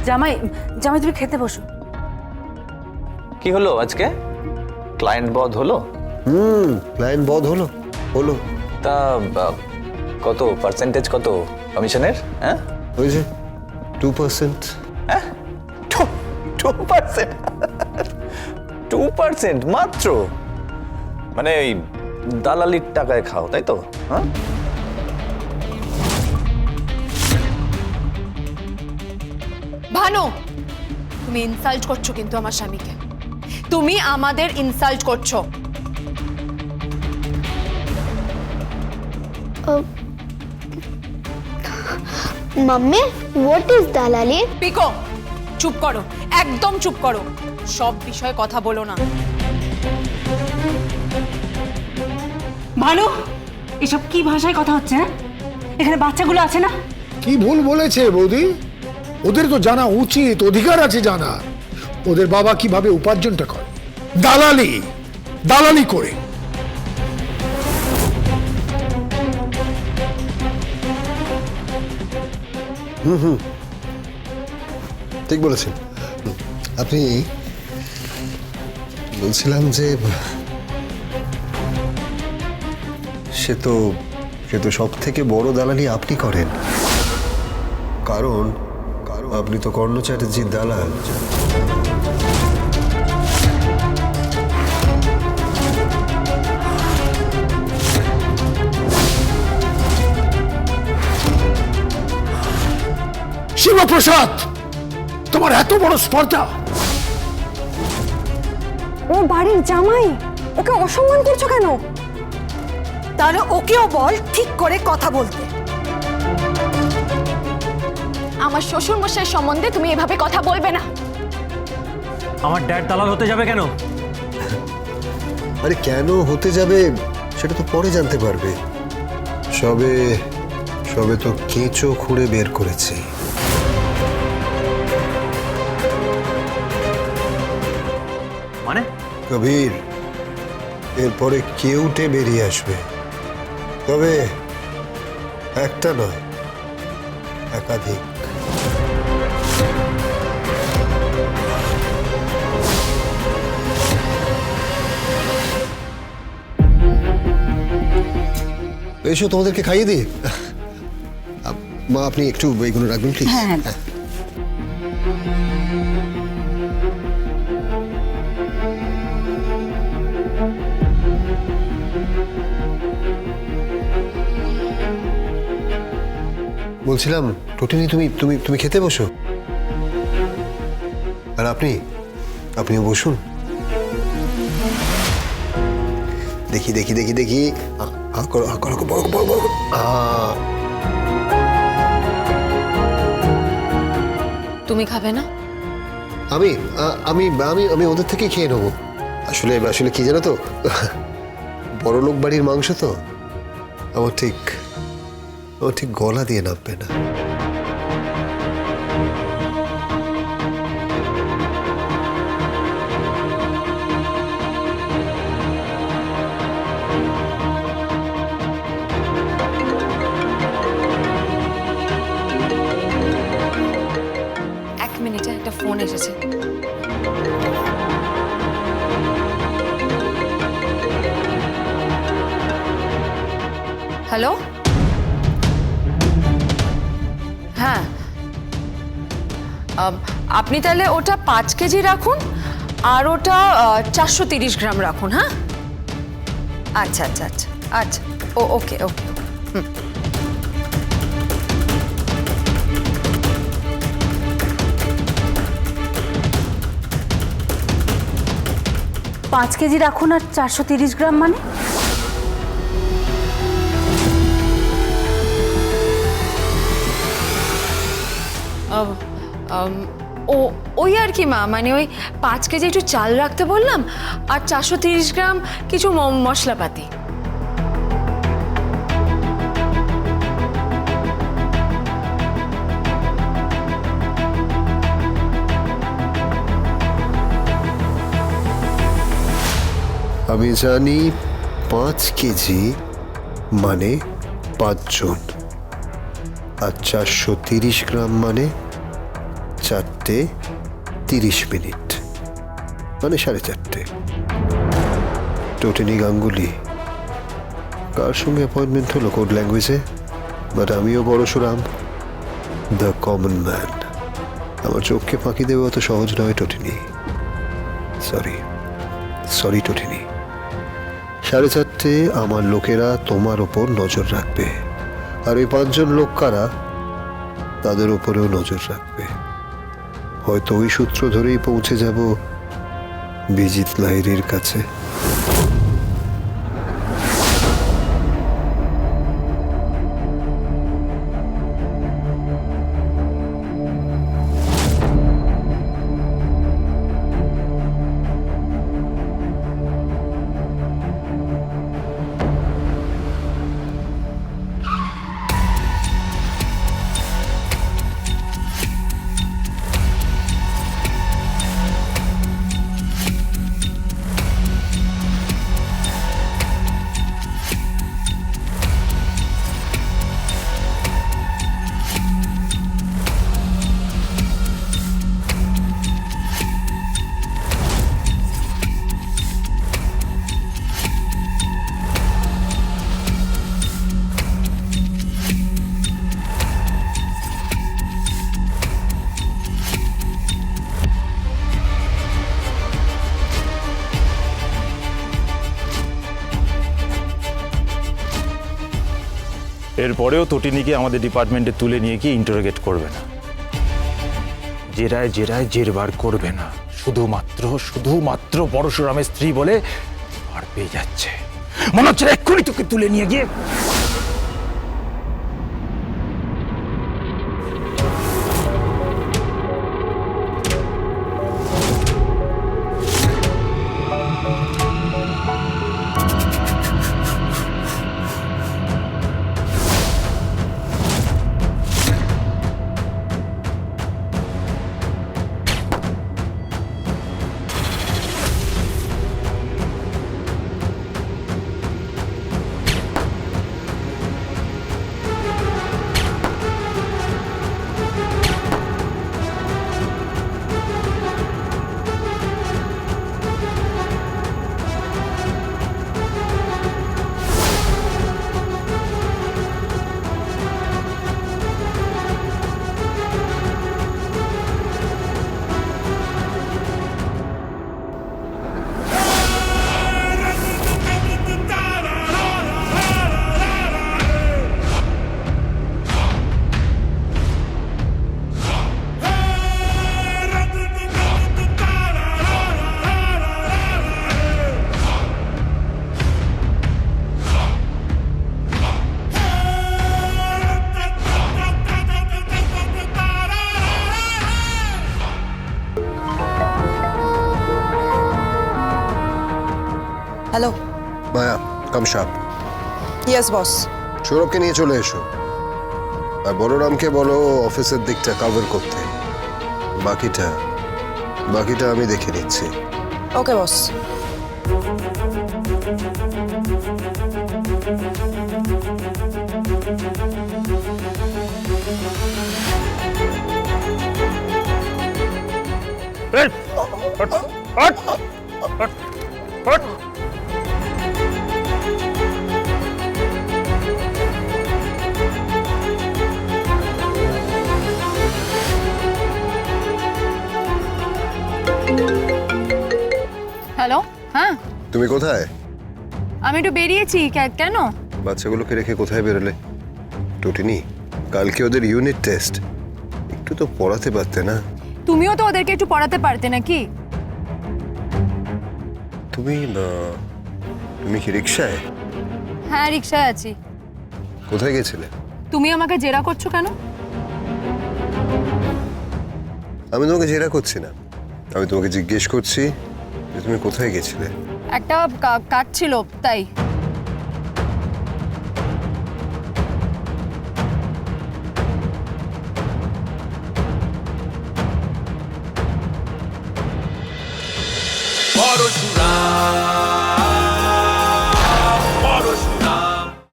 জামাই জামাই তুমি খেতে বসো। কি হলো আজকে? ক্লায়েন্ট বধ হলো? ক্লায়েন্ট বধ হলো হলো তা কত পার্সেন্টেজ, কত কমিশনের? হ্যাঁ ওই যে 2%। হ্যাঁ 2%? 2% মাত্র? মানে ওই দালালির টাকায় খাও, তাই তো? হ্যাঁ ভানু, তুমি ইনসাল্ট করছো কিন্তু আমার স্বামীকে। তুমি আমাদের ইনসাল্ট করছো। Mummy, what is dalali? পিকো, চুপ করো, একদম চুপ করো। সব বিষয়ে কথা বলো না। ভানু, এসব কি ভাষায় কথা হচ্ছে? হ্যাঁ, এখানে বাচ্চাগুলো আছে না? কি ভুল বলেছে বৌদি? ওদের তো জানা উচিত, অধিকার আছে জানা ওদের বাবা কিভাবে উপার্জনটা করে। দালালি দালালি করে। ঠিক বলেছেন আপনি। বলছিলাম যে সে তো সব থেকে বড় দালালি আপনি করেন, কারণ আপনি তো কর্ণ চ্যাটার্জির দালাল। শিবপ্রসাদ, তোমার এত বড় স্পর্ধা! ও বাড়ির জামাই, ওকে অসম্মান করছো কেন? তাহলে ওকেও বল ঠিক করে কথা বলতে। আমার শ্বশুর মশাইয়ের সম্বন্ধে তুমি এভাবে কথা বলবে না। আমার ড্যাড দালাল হতে যাবে কেন? আরে কেন হতে যাবে সেটা তো পরে জানতে পারবে। সবে তো কেঁচো খুঁড়ে বের করেছি। মানে কবির, এরপরে কেউটে বেরিয়ে আসবে, তবে একটা নয়, একাধিক। এসো তোমাদেরকে খাইয়ে দিই। মা আপনি একটু এইগুলো রাখবেন প্লিজ। হ্যাঁ। বলছিলাম টোটিনি, তুমি তুমি তুমি খেতে বসো, আর আপনিও বসুন। দেখি দেখি দেখি দেখি, হা করো হা করো, বড় বড় বড়। তুমি খাবে না? আমি আমি আমি আমি ওদের থেকে খেয়ে নেবো। আসলে আসলে কি জানো তো, বড় লোক বাড়ির মাংস তো আমার ঠিক গলা দিয়ে নামবে না। এক মিনিটে একটা ফোন এসেছে। হ্যালো, হ্যাঁ, আপনি তাহলে ওটা 5 কেজি রাখুন, আর ওটা 430 গ্রাম রাখুন। হ্যাঁ, আচ্ছা আচ্ছা আচ্ছা আচ্ছা, ওকে ওকে। 5 কেজি রাখুন আর 430 গ্রাম মানে? ওই আর কি মা, মানে ওই 5 কেজি একটু চাল রাখতে বললাম, আর 430 গ্রাম কিছু মশলাপাতি। আমি জানি 5 কেজি মানে 5 জন, আর 430 গ্রাম মানে 4:30, মানে 4:30। টোটেনি গাঙ্গুলি, কার সঙ্গে অ্যাপয়েন্টমেন্ট হলো কোড ল্যাঙ্গুয়েজে, বাট আমিও বড় সুরাম, দ্য কমন ম্যান। আমার চোখকে ফাঁকি দেওয়া অত সহজ নয় টোটেনি। সরি টোটেনি। 4:30 আমার লোকেরা তোমার ওপর নজর রাখবে, আর ওই 5 জন লোক কারা, তাদের উপরেও নজর রাখবে। হয়তো ওই সূত্র ধরেই পৌঁছে যাব বিজিত লাহিড়ীর কাছে। এরপরেও তটিনীকে আমাদের ডিপার্টমেন্টে তুলে নিয়ে গিয়ে ইন্টারোগেট করবে না, জেরায় জেরবার করবে না। শুধুমাত্র পরশুরামের স্ত্রী বলে আর পেয়ে যাচ্ছে। মনে হচ্ছে এক্ষুনি তোকে তুলে নিয়ে গিয়ে hello. Maya, come sharp. Yes boss. সৌরভকে নিয়ে চলে এসো, আর বলরামকে বলো অফিসের দিকটা কভার করতে। বাকিটা আমি দেখে নিচ্ছি। ওকে বস। হ্যালো, হ্যাঁ তুমি কোথায়? আমি একটু বেরিয়েছি। কেন? বাচ্চাগুলোকে রেখে কোথায় বেরোলে? টুটিনি, কালকে ওদের ইউনিট টেস্ট, একটু তো পড়াতে পারতে না? তুমিও তো ওদেরকে একটু পড়াতে পারতে নাকি? তুমি কি রিক্সায়? হ্যাঁ, রিক্সায় আছি। কোথায় গেছিলে? তুমি আমাকে জেরা করছো কেন? আমি তোমাকে জেরা করছি না, আমি তোমাকে জিজ্ঞেস করছি যে তুমি কোথায় গেছিলে। একটা কাজ ছিল তাই।